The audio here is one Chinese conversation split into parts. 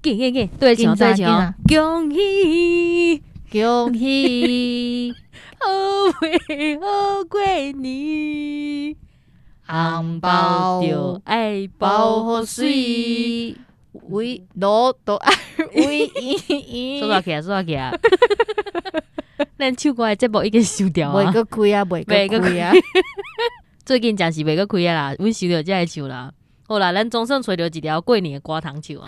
紧，对唱，恭喜恭喜，好运好过年，红包就爱包好水。为罗都爱为伊，说起来，咱唱歌的节目已经收掉啊，袂个开啊，袂个开啊。最近暂时袂个开啊啦，阮收到才会唱啦。好啦，咱总算找到一条过年的歌通唱啊。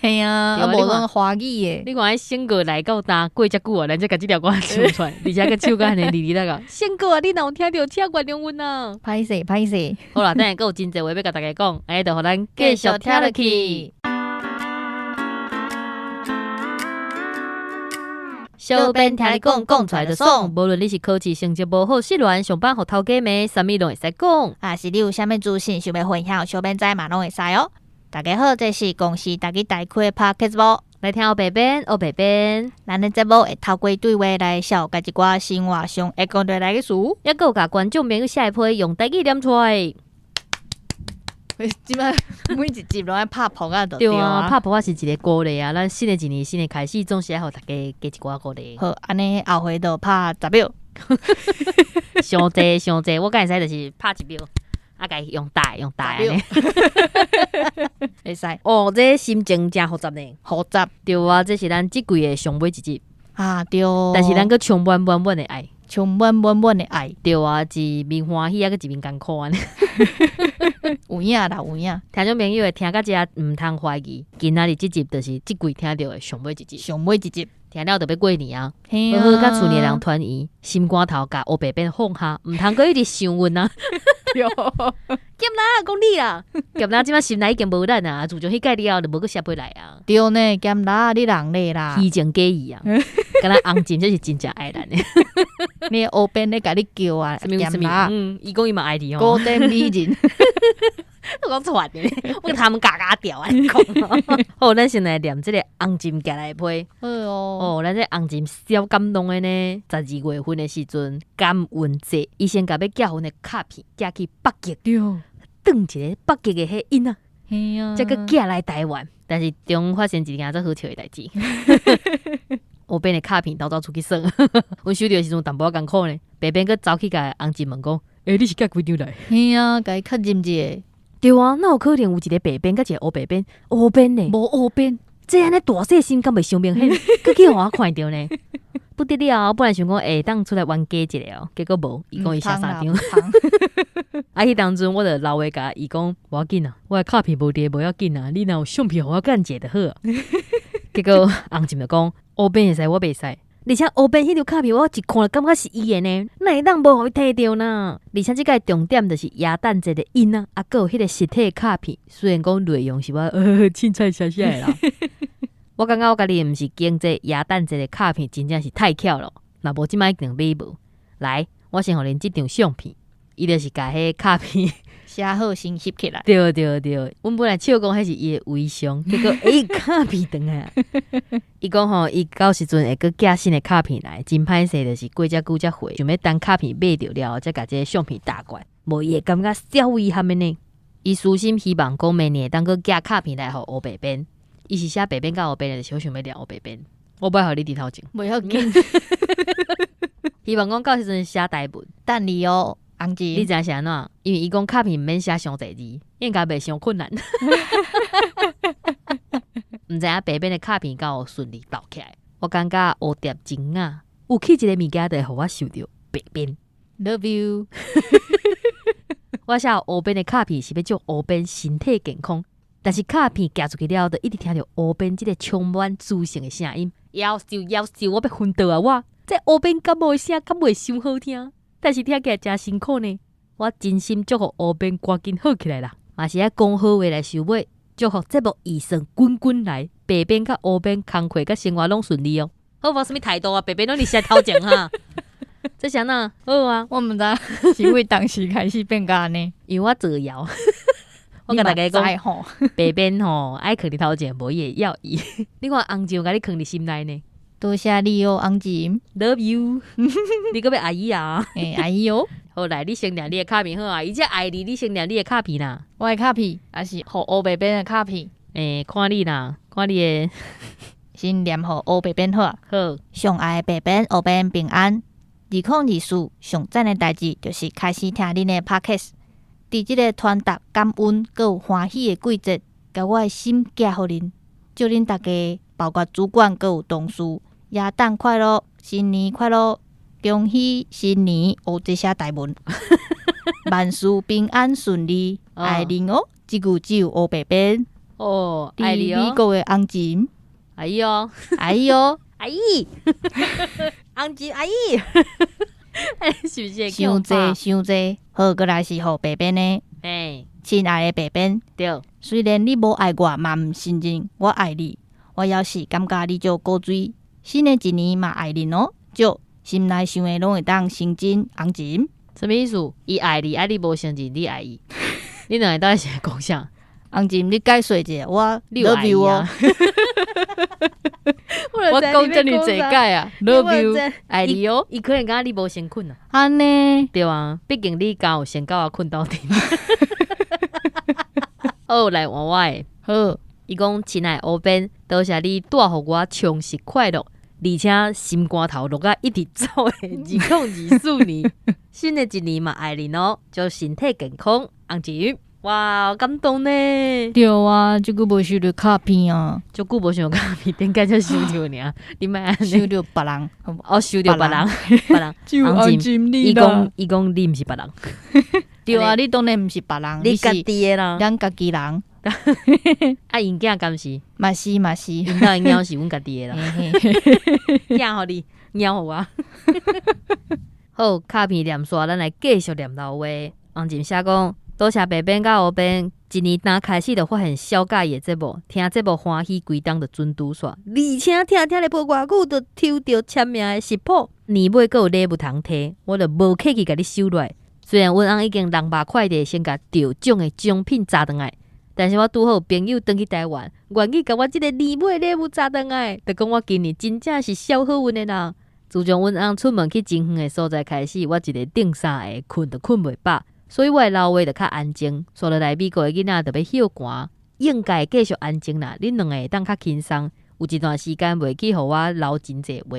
嘿啊，啊无咱华语的。你看，迄先过来到搭过遮久啊，咱才甲即条歌唱出来，而且个唱甲安尼哩哩啦个。先过啊，你若有听到，请原谅阮啊。歹势。好啦，等下还有真侪话要甲大家讲，安尼就互咱继续听落去。小编听你讲出来就爽，无论你是考试成绩无好、失恋、上班互头家骂，啥物拢会使讲。啊，是你有啥物资讯想要分享，小编知嘛拢会使哦。大家好，这是公司大家大开的 Podcast 节目，来听黑白边，黑白边。咱的节目会透过对话来小甲一寡生活上会讲对来的事，也有甲观众朋友下一批用台语念出来。即摆每一集拢爱拍谱啊，对啊，拍谱啊是一个鼓励啊。咱新的一年新的开始，总是要互大家加一寡鼓励。好，安尼后回就拍10秒，伤济，我敢会使就是拍1秒，啊，家用大安尼。会使哦，这心情真复杂呢。复杂对啊，这是咱即季的上尾一集啊，对。但是咱佫充满的爱。充满的爱，对啊，一面欢喜啊，佮一面艰苦安尼。有影啦，有影。听众朋友会听到这毋通怀疑，今仔日这集就是即季听到的上尾一集。听了就要过年啊，好好甲厝里人团圆，心肝头甲黑白变放下，毋通搁一直想阮啊。对，剑啦，讲你啦，剑啦，即摆心内已经无咱啊，自从迄届了，就无搁写回来啊。对呢，剑啦，你人咧啦，虚情假意啊，敢若红金这是真正爱咱的。你后边咧甲你叫啊，剑啦，伊讲伊嘛爱你哦。高等美人。我讲错的，我跟他们嘎嘎掉啊！好，咱先来念这个红金夹来批。好哦，咱这红金小感动的呢，12月份的时阵，感恩节，伊先甲要结婚的卡片寄去北极，转一个北极的迄因啊，再个寄来台湾，但是中发生一件最好笑的代志。我变的卡片偷出去送，阮收到的时阵淡薄仔艰苦呢，白边佫走去甲红金问讲：你是寄几张来？嘿啊，甲伊较认者。对啊，哪有可能有一个白边，甲一个黑白边？黑边呢？无黑边，这安尼大细心，敢袂伤明显？佮去互我看到呢？不得了，本来想讲当出来冤家一下哦，结果无，伊讲伊写3张。啊，迄当阵我就老话甲伊讲，无要紧啊，我的卡片无伫，无要紧啊，你若有相片互我干者就好啊。结果红金就讲，黑边会使，我袂使。而且黑边迄张卡片，我一看就感觉是伊的呢，哪会当无互伊摕到呢？而且即个重点就是耶诞节的因啊，还有迄个实体卡片，虽然讲内容是我凊彩写写的啦，我感觉我家己毋是经这耶诞节的卡片，真正是太巧了。若无即摆一定买无。来，我先互恁即张相片，伊就是甲迄卡片。写好先翕起来。对，阮本来笑讲迄是伊的微商，结果卡片转来。伊讲吼，伊到时阵会佮寄新的卡片来，真歹势，就是过遮久才回，想要等卡片买着了，才甲这个相片打过来，无伊会感觉小遗憾的呢。伊私心希望讲明年会当佮寄卡片来互黑白边，伊是写白边甲黑边的，就是想要聊黑白边。我不爱互你伫头前，袂要紧。希望讲到时阵写台文，等你哦。你知影是安怎？因为伊讲卡片毋免写上侪字，应该袂伤困难。毋知影白边的卡片敢有顺利倒起来？我感觉蝴蝶真啊，有起一个物件就会互我想到白边。Love you。我写黑边的卡片是要祝黑边身体健康，但是卡片寄出去了，就一直听到黑边这个充满自信的声音，夭寿，我要昏倒啊！我这黑边感冒的声敢袂伤好听？但是听起来真辛苦呢，我真心祝福黑边赶紧好起来啦，嘛是爱讲好话来收尾，祝福节目预算滚来，白边甲黑边工课甲生活拢顺利哦。好无什么态度啊，白边拢伫写头前哈。这啥呢？好啊，我毋知是为当时开始变甲安尼，因为我造谣。我甲大家讲，白边吼爱囥伫头前，无伊会要伊。你看红椒甲你囥伫心内呢。多谢你哦，红金 ，Love you 。你个要阿姨啊？阿姨哦。好来，你先拿你的卡片好啊，伊只爱你，你先拿你的卡片啦。我的卡片，还是互黑白边的卡片？看你啦，看你的先念好黑白边好啊。好，上爱白边黑边平安。2024上赞的代志就是开始听恁的 podcast。伫即个传达感恩、佮有欢喜的季节，甲我的心寄互恁，祝恁大家，包括主管佮有同事，元旦快乐，新年快乐，恭喜新年！这些大文，万事平安顺利，爱恁哦！即句只有黑白边哦，爱你哦，美国的红琴，阿姨哦，阿姨哦，阿姨，红琴阿姨，是不是？伤济伤济，好过来是互白边的，亲爱的白边，对，虽然你无爱我，嘛毋承认我爱你，我也是感觉你就古水。新的一年嘛爱恁哦，祝心内想的拢会当成真红琴。什么意思？伊爱你，爱你无承认你爱伊，你两个到底是讲啥？红琴，你解说一下，我 love you 哦。我讲遮尔济解啊 ，love you， 爱你哦。伊可能感觉你无先困啊，安尼对啊，毕竟你刚有先到我困到底。好，来换我的。好，伊讲亲爱黑边，多谢你带互我充实快乐，而且心肝头落啊一直走的2024年，新的一年嘛爱恁哦，祝身体健康，红琴。哇，感动呢！对啊，即个无收到卡片啊，足久无想卡片，点解才收到尔？你莫安尼收到别人，哦，收到别人，别人。就红琴你啦。伊讲你毋是别人。对啊，你当然毋是别人，你家己的啦，咱家己人。啊，因囝敢是？嘛是嘛是，因兜因囝是阮家己的啦。囝互你，囝互我。好，卡片念煞，咱来继续念老话。红琴写讲。多谢白边甲黑边，一年刚开始就发现小介意的节目，听节目欢喜规档就准拄煞，而且听咧无偌久就抽到签名的食谱，年尾阁有礼物通摕，我就无客气甲你收落来。虽然阮翁已经人肉快递先甲调奖的奖品炸转来，但是我拄好有朋友转去台湾，愿意甲我即个年尾礼物炸转来，就讲我今年真正是小好运的啦。自从阮翁出门去真远的所在开始，我一个顶衫会困就困袂饱。所以我的老话就较安静，所以来美国的囡仔特别休寒，应该继续安静啦。恁两个会当较轻松，有一段时间袂去互我留真济话，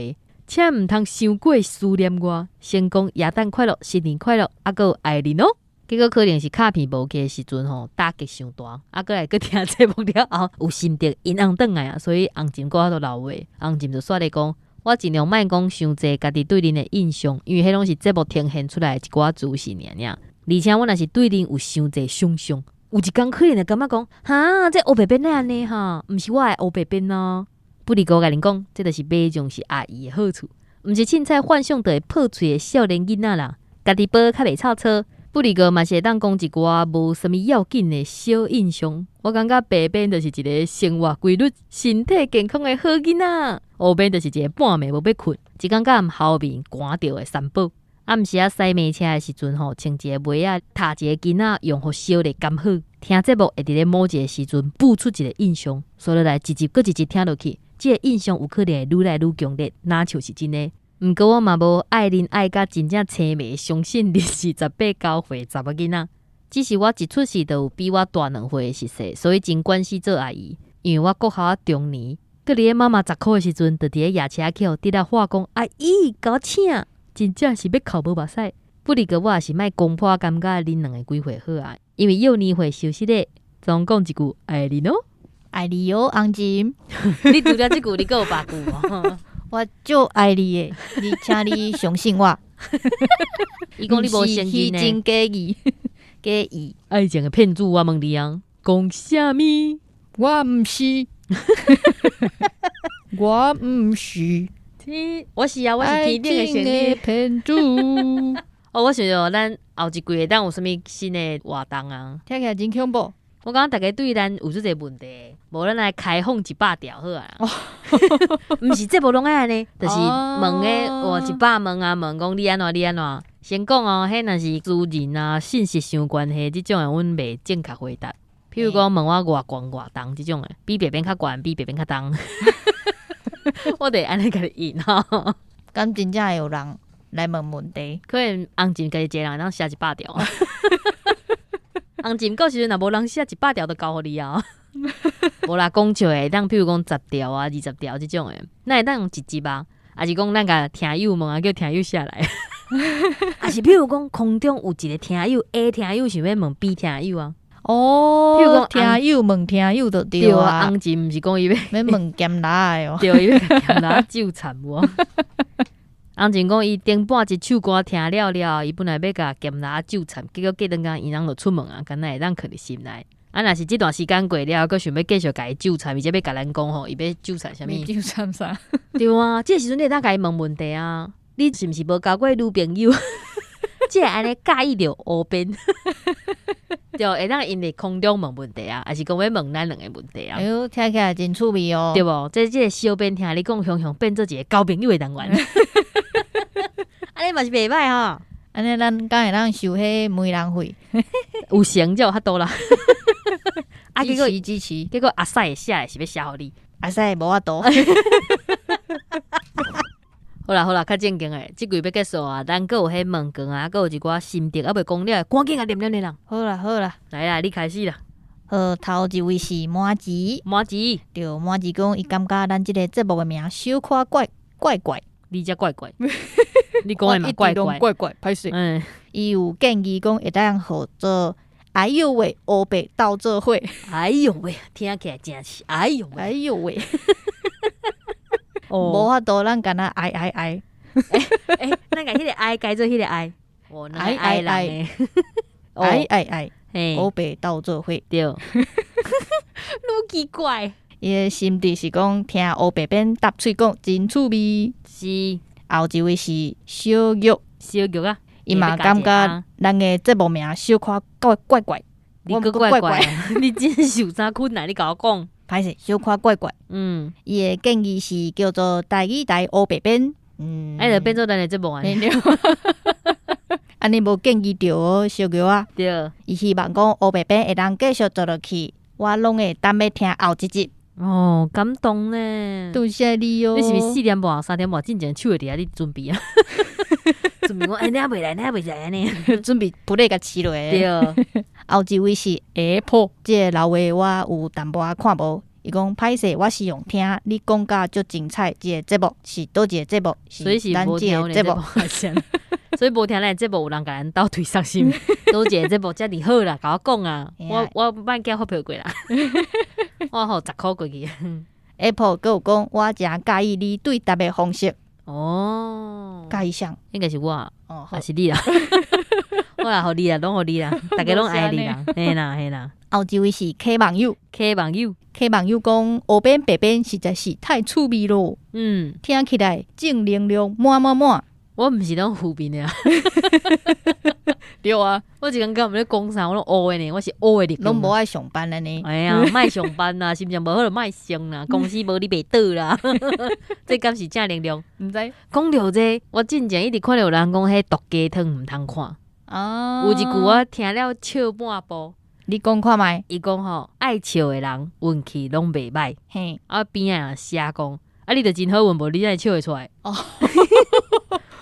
且毋通伤过思念我。先讲元旦快乐，新年快乐，啊个爱恁哦。结果可能是卡片无寄的时阵吼，打击伤大，啊个来个听节目了后，有心得因翁转来啊，所以红琴讲都老话，红琴就煞咧讲，我尽量莫讲伤济家己对恁的印象，因为迄拢是节目呈现出来一寡资讯尔。而且我若是对恁有伤济想象，有一工可能会感觉讲，哈，这黑白边安尼哈，毋是我的黑白边哦。不离个甲恁讲，这就是买种是阿姨的好处，毋是凊彩幻想到会破嘴的少年囡仔啦。家己保较袂臭臭，不离个嘛是会当讲一寡无啥物要紧的小印象。我感觉白边就是一个生活规律、身体健康的好囡仔，黑边就是一个半暝无要困，一工甲后面赶着的三宝。暗时啊，驶马车的时阵吼，穿一个袜啊，踏一个囡仔，用互小的刚好。听节目会伫咧某一个时阵补出一个印象，所以来一集搁一集听落去，这个印象有可能会愈来愈强烈，哪像是真的。毋过我嘛无爱恁爱甲真正青梅相信你是18、9岁查某囡仔，只是我一出世就有比我大2岁的熟识，所以真关系做阿姨。因为我国校中年，搁伫咧妈妈10块的时阵，就伫咧夜车口直来话讲阿姨甲我请。真正是要哭无目屎，不离个我也是莫公破感觉恁两个几岁好啊，因为幼年会消失咧。总讲一句爱你哦，爱你哦，红琴。你除了这句，你还有别句哦。我就爱你的，你请你相信我。伊讲你无诚意呢，真假意，假意。爱情的骗子，我问你啊，讲啥物？我毋是，我毋是。我是啊，我是天顶的仙骗子。哦，我想着咱后一季会当有啥物新的活动啊？听起来真恐怖。我感觉大家对咱有这个问题，无咱来开放100条好啊。毋是节目拢爱安尼，就是问诶，我100问啊，问讲你安怎你安怎？先讲哦，迄若是私人啊、信息相关系即种诶，阮袂正确回答。譬如讲问我偌悬偌重即种诶，比别边较悬，比别边较重。我得安尼甲你应吼，敢真正会有人来问问题？可能红琴家己一个人当写100条。红琴到时阵若无人写100条，就交互你啊。无啦，讲笑诶，当譬如讲10条啊、20条即种诶，那会当用1集啊，还是讲咱甲听友问啊，叫听友下来，还是譬如讲空中有一个听友 A 听友想要问 B 听友啊，哦，譬如讲听友问听友就对对啊，啊，红钱毋是讲伊要要问咸拉的哦。对，伊要嫌哪纠缠无。红钱讲伊顶半一首歌听了了，伊本来要甲咸哪纠缠，结果过两工伊人就出门啊，敢若会当囥伫心内。啊，若是即段时间过了，佮想要继续甲伊纠缠，而且要甲咱讲吼，伊要纠缠啥物？纠缠啥？对啊，即个时阵你会当甲伊问问题啊，你是毋是无交过女朋友？即个安尼介意着乌边，对，会当因伫空中问问题啊，还是讲要问咱两个问题啊哎？呦，听起来真趣味哦。对无？即个小编听你讲，雄雄变做一个交朋友的单元，安尼嘛是袂歹吼。安尼咱敢会当收迄媒人费？有成就较多啦。啊，支持支持，结果阿塞写的是要写互你。啊使无法度。好啦好啦，较正经诶，即季要结束啊，咱阁有迄问卷啊，阁有一寡心得啊，未讲了，赶紧啊念念人。好啦好啦，来啦，你开始啦。好，头一位是麻子，麻子，对，麻子讲伊感觉咱即个节目的名小可怪怪怪，你才怪怪，你讲诶嘛怪怪，怪怪，歹势。伊有建议讲会当合做，哎呦喂，乌白斗做伙，哎呦喂，听起来真是，哎呦喂，哎呦喂，哦，无法度，咱敢若哎，咱甲迄个爱改做迄个爱，哦，那个爱人诶，哎，嘿，乌白斗做伙。对，愈奇怪，伊的心地是讲听乌白边搭喙讲真趣味。是后一位是小玉，小玉啊，伊嘛感觉咱的节目名小可怪怪，你个怪怪，你真是有啥困难？你甲我讲，歹势小可怪怪。伊的建议是叫做台语台乌白边，哎，就变做咱的节目啊，安尼无建议着哦，小玉啊。对，伊希望讲乌白边会当继续做落去，我拢会等要听后一集。哦，感动呢，多谢你哦。你是毋是4点半、3点半进前手会伫遐？你准备啊？准备讲，哎，你还袂来，你还袂来安尼？准备不咧甲饲落。对，后一位是 Apple， 即个老话我有淡薄仔看无。伊讲歹势，我是用听你讲甲足精彩，即个节目是倒一个节目？所以是咱无听即个节目。所以无听咱的节目，有人甲咱斗推伤心。倒一个节目遮尔好啦，甲我讲啊，我莫寄发票过啦，我互10箍过去。Apple 佮有讲，我真介意你对答的方式。哦，介意啥？应该是我，哦，好还是你啦？我啦，互你啦，拢互你啦，大家拢爱你啦，嘿啦嘿啦。后一位是 K 网友 ，K 网友讲，黑边白边实在是太趣味咯。听起来正能量满。我毋是拢负面的啊，对啊，我一感觉毋咧讲啥，我拢乌的呢，我是乌的力，拢无爱上班了呢。哎呀，莫上班啦，心情无好就莫上啦，公司无你袂倒啦，这敢是正能量？毋知讲到这，我之前一直看到有人讲，迄毒鸡汤毋通看。啊，有一句我听了笑半步，你讲看觅。伊讲吼，爱笑的人运气拢袂歹。嘿，啊边仔写讲，啊你着真好运无，你才笑会出来。哦。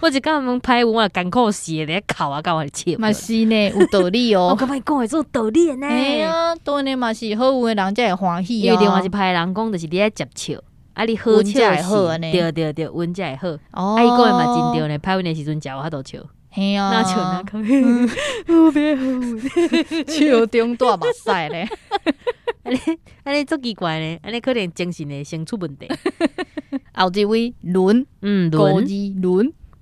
我一感觉歹运，我艰苦死咧，哭啊，甲我笑。嘛是呢，有道理哦。我感觉伊讲会做道理的呢。哎呀，当然嘛是好运的人才会欢喜啊。因为另外一派人讲，就是你爱接笑，啊你好笑会好安尼。对，运才会好。哦。啊伊讲的嘛真对呢，歹运的时阵食有法度笑。嘿啊。那笑哪口？好别好运，笑中带目屎咧。安尼足奇怪呢，安尼可能精神会先出问题。后一位轮，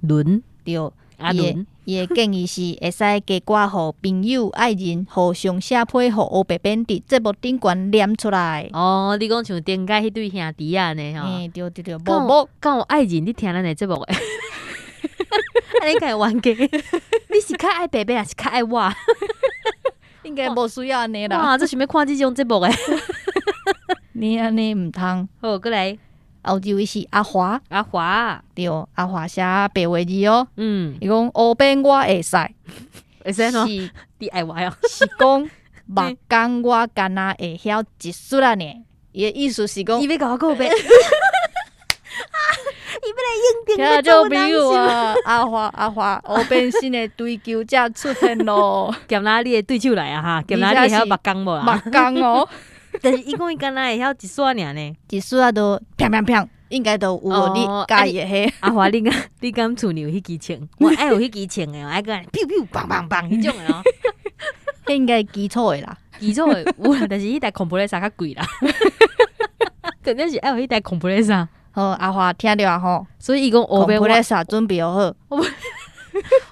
轮，对，阿轮，伊的建议是会使加挂互朋友、爱人互相写批，互黑白边伫节目顶悬念出来。哦，你讲像顶解迄对兄弟啊呢？吼，对，无，敢有爱人你听咱的节目诶？安尼该冤家，你是较爱白白还是较爱我？应该无需要安尼啦。哇，这想要看这种节目诶？你安尼毋通。好，过来。后一位是阿华，对，阿华写白话字哦。伊讲黑边我会使，会使喏，是你爱我哦。是讲目光我敢若会晓一丝啊呢。伊的意思是讲，伊要甲我告白。伊要听来应做朋友啊，阿华，黑边新的追求者出现咯。咸哪你的对手来啊哈？咸哪你还有目光无啦？目光哦。但是伊讲伊敢若会晓一撮尔呢，一撮啊都砰砰砰，应该都有你介意的迄。阿华，你敢厝里有迄支枪？我爱有迄支枪诶，爱个咻咻砰砰砰迄种诶哦。迄应该基础的啦，基础诶有啦，但是迄台compressor较贵啦。肯定是爱有迄台compressor。好，阿华听着啊吼，所以伊讲后边compressor准备好。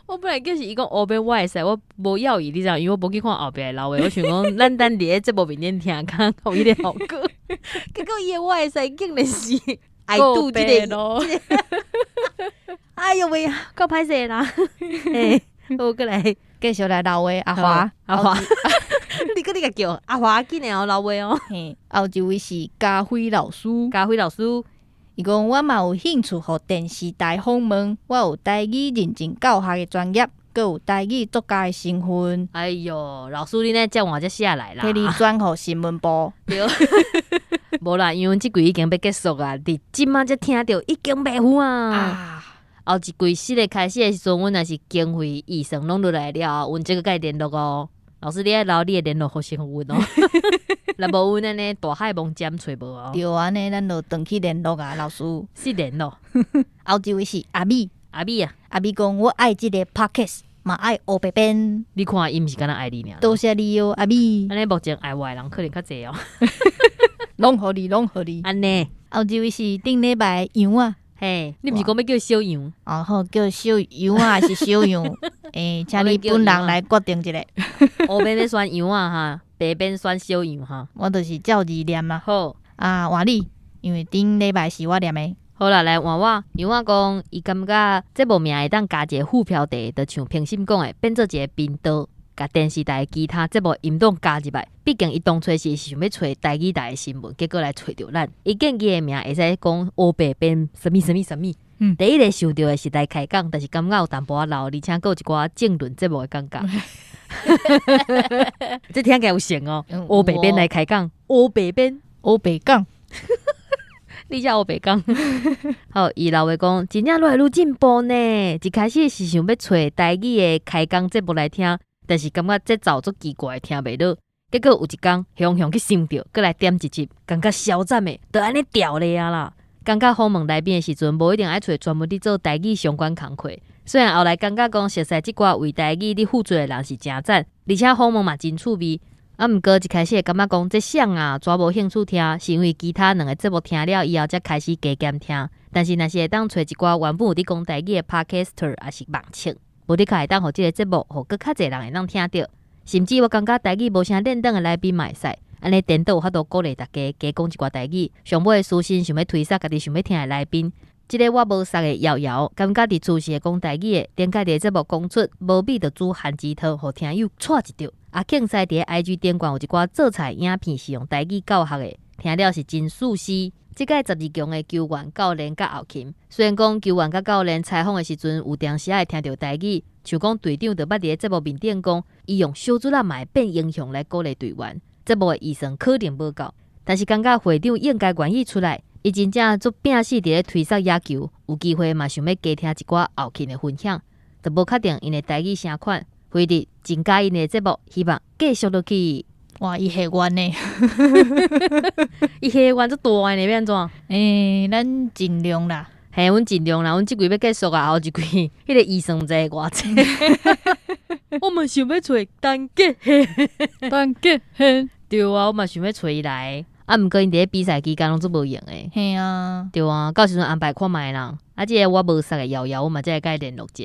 我本来就是伊讲后边我会使，我无要伊，你知道，因为我无去看后边的老话，我想讲咱等伫咧节目面顶听，看有伊个效果。结果伊个我会使竟然是爱拄即个，哎呦喂，够歹势啦！嘿，我过来继续来老话，阿华，你甲叫阿华紧诶哦，老话哦。嘿，后一位是家辉老师，伊讲我嘛有兴趣互电视台访问，我有台语认真教学的专业，佮有台语作家的身份。哎哟，老师你呢接我这下来啦，替你转互新闻部。对，无啦，因为即季已经要结束啊，伫即马才听到已经袂赴啊。后一季新的开始的时阵，阮若是经费预算拢落来了，阮即个甲伊联络哦。老师，你爱留你的联络方式互阮哦。若无阮安尼大海茫尖找无哦。对，安尼咱就转去联络啊，老师。是联络。后一位是阿米啊，阿米讲我爱即个 podcast， 嘛爱黑白边。你看伊毋是敢若爱你尔。多谢你哦，阿米。安尼目前爱我的人可能较济哦。拢互你。安尼。后一位是顶礼拜杨啊。嘿，你毋是讲要叫小杨？哦，好，叫小杨啊，是小杨。请你本人来决定一下。黑边咧选杨啊哈，白边选小杨哈。我就是照字念啊。好啊，换你，因为顶礼拜是我念的。好啦，来换我。杨啊讲，伊感觉这部名会当加一个副标题，就像平心讲的，变做一个频道，甲电视台其他节目音档加入来。毕竟伊当初是想要找台语台的新闻，结果来找着咱。伊建议的名会使讲黑白边什么。第一个想到的是来开讲，但是感觉有淡薄仔老，而且还有一寡政论节目的感觉。这听起来有像哦，黑白边来开讲，黑白讲。你才黑白讲。好，伊老话讲，真正愈来愈进步呢。一开始是想要找台语的开讲节目来听，但是感觉这走足奇怪，听袂落。结果有一天，雄去想到，搁来点一集，感觉消赞的，就安尼调咧啊啦。感觉访问来宾的时阵，无一定爱找专门伫做台语相关工课。虽然后来感觉讲熟悉即寡为台语伫付出的人是真赞，而且访问嘛真趣味。毋过一开始会感觉讲这项啊，全无兴趣听，是因为其他两个节目听了以后才开始加减听。但是若是会当找一寡原本有伫讲台语的 podcaster， 也是盲测，无你较会当互即个节目，互搁较侪人会当听到。甚至我感觉台语无啥练等的来宾嘛会使。安尼颠倒有法度鼓励大家加讲一寡台语，上尾私心想要推荐家己想要听的来宾。即个我无熟的瑶瑶，感觉伫主持的讲台语的，点解伫节目讲出无比就煮番薯汤，互听友错一着。阿庆赛伫 IG 顶管有一寡做菜影片是用台语教学的，听了是真舒适。即个12强的球员教练甲后勤，虽然讲球员甲教练采访的时阵有当时会听到台语，像讲队长就捌伫节目面顶讲，伊用小主人嘛会变英雄来鼓励队员。节目的预算可能无够，但是感觉会长应该愿意出来。伊真正做拼死伫咧推塞野球，有机会嘛想要加听一寡后勤的分享，就无确定因的台语啥款。回日真介因的节目，希望继续落去。哇，伊下愿呢？伊下愿足大呢，要安怎？咱尽量啦。嘿，阮尽量啦，阮即季要结束啊，后一季迄个预算在偌济。我嘛想要找陈杰宪，对啊，我嘛想要找伊来。毋过因伫咧比赛期间拢做无用诶。嘿啊，对啊，到时阵安排看卖啦。即个我无熟诶瑶瑶，我嘛才会甲伊联络者。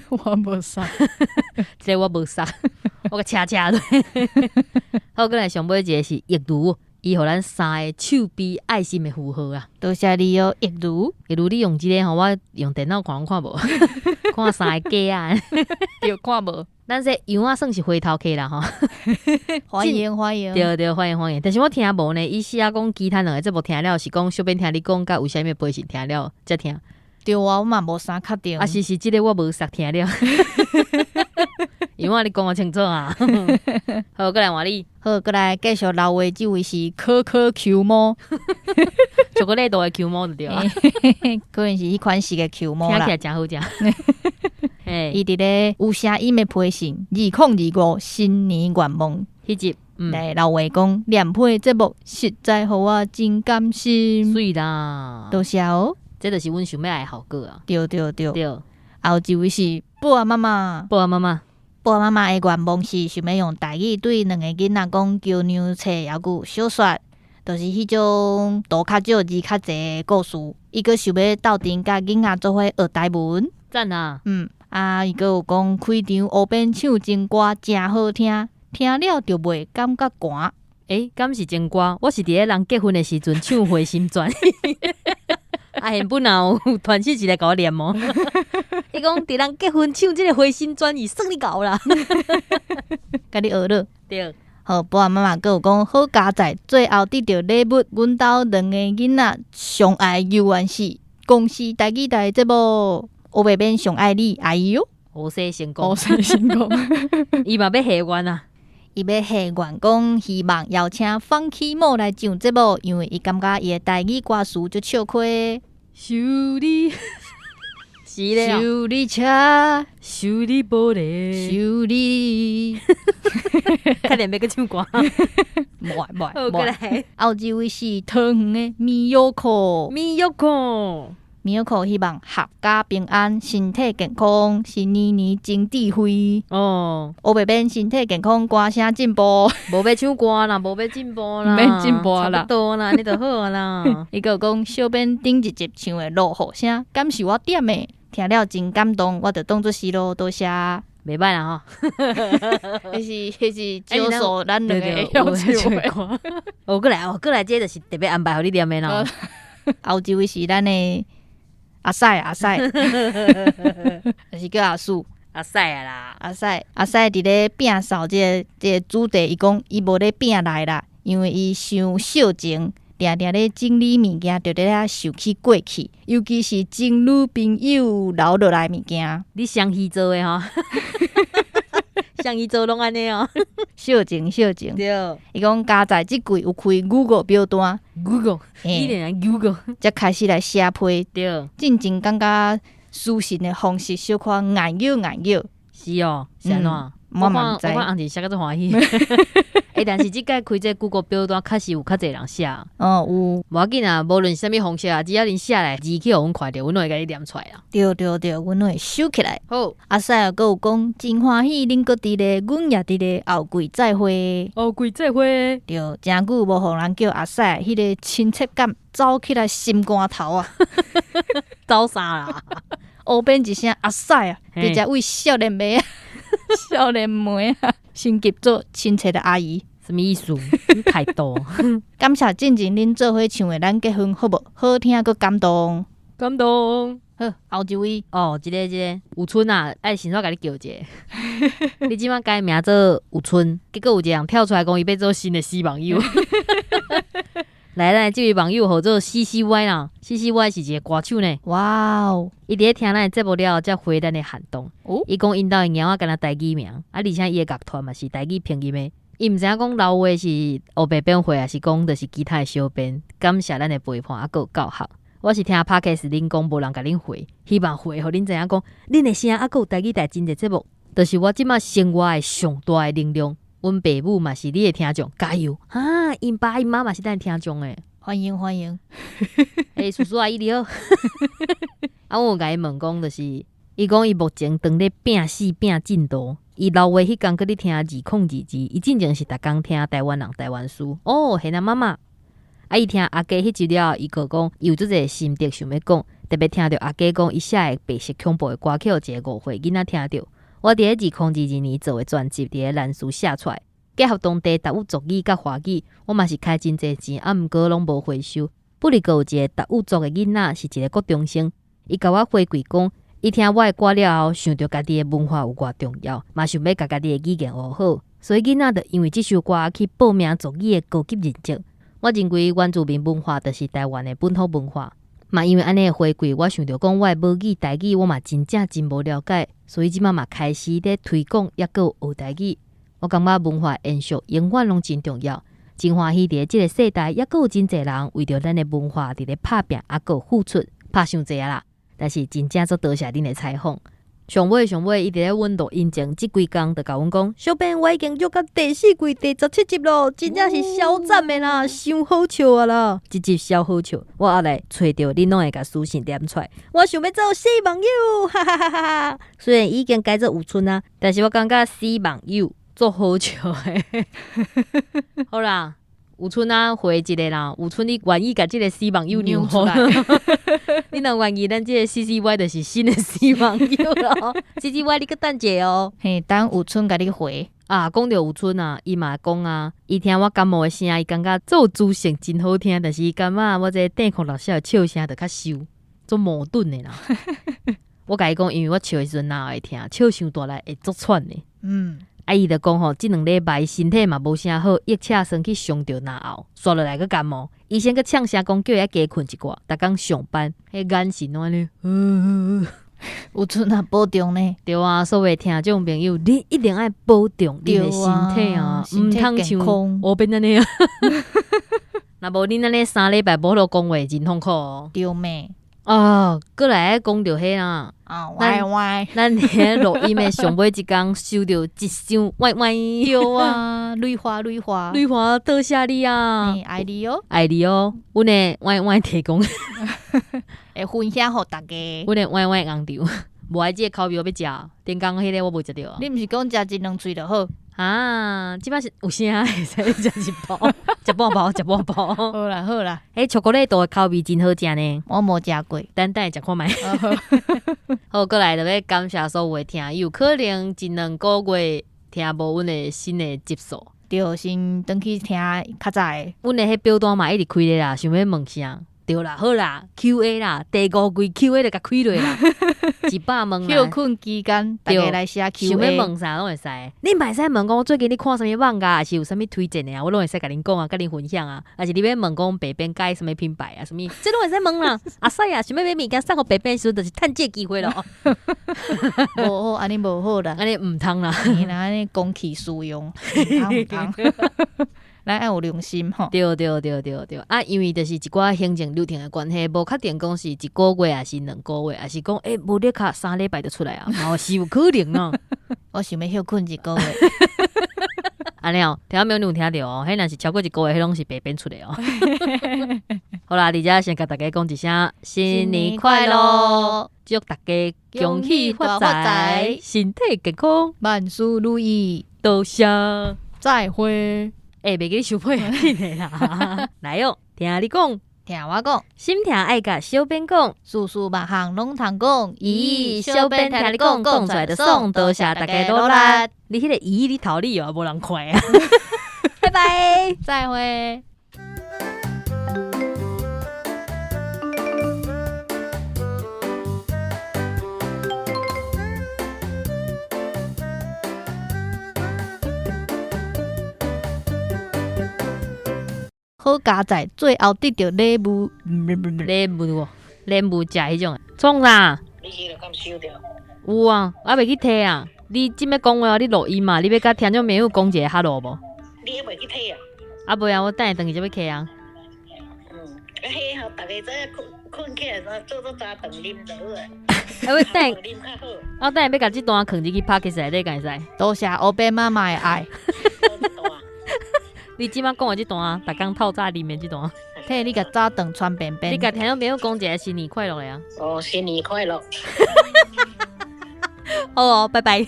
我无熟，即个我无熟，我个车车的。好，过来上尾一个是易如，伊互咱3个手臂爱心的符号啊。多谢你哦，易如，你用即个吼，我用电脑看拢看无，看3个鸡啊，又看无。咱说杨啊算是回头客啦吼，欢迎。对，欢迎。但是我听无呢，伊写讲其他两个节目听了是讲小编听你讲，甲为虾米背信听了才听。对啊，我嘛无啥确定。啊是即个我无熟听了。杨啊，你讲我清楚啊。好，过来换你。好，过来继续老话，这位是可可 Q 猫，巧克力豆的 Q 猫就对啊。可能是迄款式的 Q 猫啦。听起来真好食。伊伫咧有声音的批信，2025新年愿望。迄集来老话讲，念配节目实在互我真甘心。水啦，多谢哦。这就是阮想要的效果啊。对对对。对，后一位是布啊妈妈。布啊妈妈，布啊妈妈的愿望是想要用台语对两个囡仔讲求娘册抑有小说，就是迄种图较少字较济的故事。伊个想要斗阵甲囡仔做伙学台文。赞啊！伊个有讲开场黑边唱情歌真好听，听了就袂感觉寒。敢是情歌？我是伫咧人结婚的时阵唱《回心转》。啊，原本有团契是来甲我念哦。伊讲伫人结婚唱这个《回心转》，伊算你搞啦。甲你学了。对。好，爸爸妈妈佮有讲好佳哉，最后得到礼物，阮兜两个囡仔上爱游玩是公司台语台节目，我袂免上爱你，哎哟，好势成功，伊嘛要下愿啊！伊要下愿讲，希望邀请放弃某来上节目，因为伊感觉伊的台语歌词就笑亏。修理是咧，修理车，修理玻璃，修理。快点要去唱歌。冇过来。后一位是桃园的米友可，米友可希望合家平安，身体健康，新年真智慧。我袂免身体健康，歌声进步。无要唱歌啦，无要进步啦，免进步啦，差不多啦，你就好啦。伊个讲小编顶一集唱的落雨声，敢是我点的，听了真感动，我就当作是咯，多谢。袂歹啦吼，迄是少数咱两个要唱的。过来，这就是特别安排互你念的啦。后一位是咱的阿塞，就是叫阿叔。阿塞啊啦，阿塞伫咧摒扫这个主题，伊讲伊无咧摒来啦，因为伊伤小情，定定咧整理物件，就咧遐想起过去，尤其是情侣朋友留落来物件。你相戏做的吼，相戏做拢安尼哦，小情。对，伊讲加在即季有开 Google 表单 ，Google，你连 Google， 才开始来写批，对，进前感觉书信的方式小可硬摇，是哦，是安怎？我嘛毋知，我看红姐写个真欢喜。但是即届开这 Google 表单，确实有较侪人写。有。无要紧啊，无论啥物方式啊，只要恁写来字去互阮看着，阮就会甲你念出来啊。对，阮会收起来。好，阿塞又有讲真欢喜，恁搁伫咧，阮也伫咧，后季再会。对，真久无互人叫阿塞，迄个亲切感走起来心肝头啊！走啥啦？后边一声阿塞啊，直接为少年妹啊，少年妹啊，升级做亲切的阿姨。什么意思？太多。感谢进前恁做伙唱的《咱结婚》好无？好听佮感动。好，后一位一个有春啊，先煞甲你叫一个。你即摆改名做有春，结果有一个人跳出来讲伊要做新的死网友。来，这位网友号做 CCY 啦 ，CCY 是一个歌手呢。哇哦！伊伫咧听咱的节目了后，才回咱的喊动。伊讲因兜的猫仔敢若台语名，而且伊的乐团嘛是台语拼音的。伊毋知影讲老话是黑白变会，还是讲就是其他的小编。感谢咱的陪伴，还有教学。我是听 Podcast 恁讲无人甲恁回，希望回互恁知影讲，恁的声还有台语台真侪节目，就是我即马生活的上大的能量。阮爸母嘛是你的听众，加油啊！因爸因妈嘛是咱听众诶，欢迎。叔叔阿姨你好。我有甲伊问讲，就是伊讲伊目前当咧拼死拼进度，伊老话迄工搁咧听2022，伊进前是逐工听台湾人台湾书。现在妈妈，伊听阿家迄集了，伊个讲有做者心得想要讲，特别听到阿家讲伊写的白色恐怖的歌曲，有一个误会囡仔听到。我伫咧2022年做的专辑，伫咧兰书写出来，结合当地达悟族语甲华语，我嘛是开真侪钱，毋过拢无回收。不哩个有一个达悟族的囡仔，是一个国中生，伊甲我回馈讲，伊听我的歌了后，想到家己的文化有偌重要，嘛想要甲家己的语言学好，所以囡仔就因为即首歌去报名族语的高级认证。我认为原住民文化就是台湾的本土文化。嘛，因为安尼的回馈，我想到讲我的母语台语，我嘛真无了解，所以即马嘛开始咧推广，也有学台语。我感觉文化延续永远拢真重要，真欢喜伫即个世代，也有真侪人为着咱的文化伫咧拍拼，也有付出，拍伤侪啦。但是真足多谢恁的采访，上尾，伊伫咧阮录音前即几工，就甲阮讲，小编我已经录到第4季第17集咯，真正是超赞的啦，伤好笑啊啦，一集超好笑。我后来找着恁拢会甲私信点出来，我想要做死网友，哈哈哈哈哈！虽然已经改做有春啊，但是我感觉死网友做好笑的。好啦。有春啊，回一个啦！有春，你愿意甲即个死网友扭出来？你若愿意，咱即个 CCY 就是新的死网友咯。CCY 你搁等者哦。嘿，等有春甲你回啊，讲到有春啊，伊嘛讲啊，伊听我感冒的声，伊感觉做主声真好听，但是伊感觉我这电控老师的笑声就较收，做矛盾的啦。我甲伊讲，因为我笑的时阵哪会听，笑伤大力会作喘的。啊，伊就讲吼，即2礼拜身体嘛无啥好，腋车酸去伤着脑后，刷落来个感冒。医生个呛声讲叫伊加困一寡，逐工上班，迄眼神安尼，有春啊保重呢。对啊，所有听众朋友，你一定爱保重你的身体啊，身体健康。我变安尼啊，若无恁安尼3礼拜无落讲话，真痛苦哦。对咩？哦，过来讲着迄啦。歪，咱迄录音的上尾一工收到一箱歪。对啊，蕊花，多谢你啊！爱你哦，阮的歪提供，会分享互大家。阮的歪红条，无爱即个烤肉要食，顶工迄个我无食着。你毋是讲食1-2喙就好？啊，即摆是有啥会使食一包，食半包。好啦，迄巧克力豆的口味真好食呢，我无食过，等下食看觅。好，过来就要感谢所有的听友，可能1-2个月听无阮的新的集数，对，先转去听较早的。阮的迄表单嘛一直开咧啦，想要问啥？对啦，好啦 ，QA 啦，第5季 QA 就甲开落啦，100问啦。休困期间，大家来写 QA。想要问啥拢会使，恁袂使问讲最近你看啥物网噶，还是有啥物推荐的啊？我拢会使甲恁讲啊，甲恁分享啊。还是你要问讲白边改什么品牌啊？什么，这拢会使问啦。啊使啊，想要买物件送互白边时阵，就是趁这机会咯。无好，安尼无好啦，安尼唔通啦。你若安尼公器私用，唔通。咱爱有良心吼。对啊，因为就是一寡行政流程的关系，无确定讲是1个月还是2个月，还是讲无咧卡3礼拜就出来啊，嘛是有可能啊。我想要休困1个月。安尼哦，听到没有听到哦？迄若是超过1个月，迄拢是白编出来哦。好啦，伫遮先甲大家讲一声新年快乐，祝大家恭喜发财，身体健康，万事如意。多谢，再会。袂记你收配的啦。来哦，听你讲，听我讲，心听爱甲小编讲，事事别项拢通讲。咦，小编听你讲，讲出来就爽，多谢大家努力。你迄个咦，你头里哦，无人看啊。拜拜，再会。好佳哉，最后得到礼物，礼物食迄种的，创啥？你去就敢收着？有啊，我袂去摕啊。你即摆讲话，你录音嘛？你要甲听众朋友讲一个 hello 无？你还袂去摕啊？啊袂啊，我等下转去就要摕啊。迄吼，大家早困起来，做早茶饭啉就好啊。我等下，啉较好。我等下要甲即段放入去 Podcast 内底，敢会使？多谢欧贝妈妈的爱。你即摆讲的即段，逐工透早啉的即段，替你甲早顿穿便便。你甲听众朋友讲一个新年快乐的啊！哦，新年快乐！好哦，拜拜。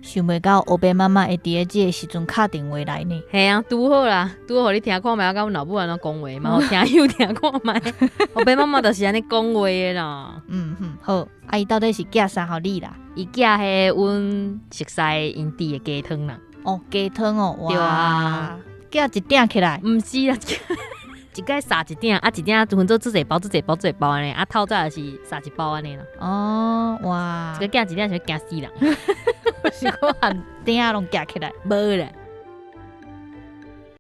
想袂到欧贝妈妈会伫即个时阵敲电话来呢。系啊，拄好啦，拄好你听看觅，我甲阮老母安怎讲话，嘛好听友听看觅。欧贝妈妈就是安尼讲话的啦。好。啊，伊到底是寄啥互你啦？伊寄迄阮熟悉因弟的鸡汤啦。哦，鸡汤哦，哇！对啊。寄一鼎起来，毋是啦，一摆撒一鼎，啊一鼎分做做一包安尼，啊透早就是撒一包安尼啦。哦，哇！一个寄一鼎是惊死人，是讲含鼎拢寄起来，无啦。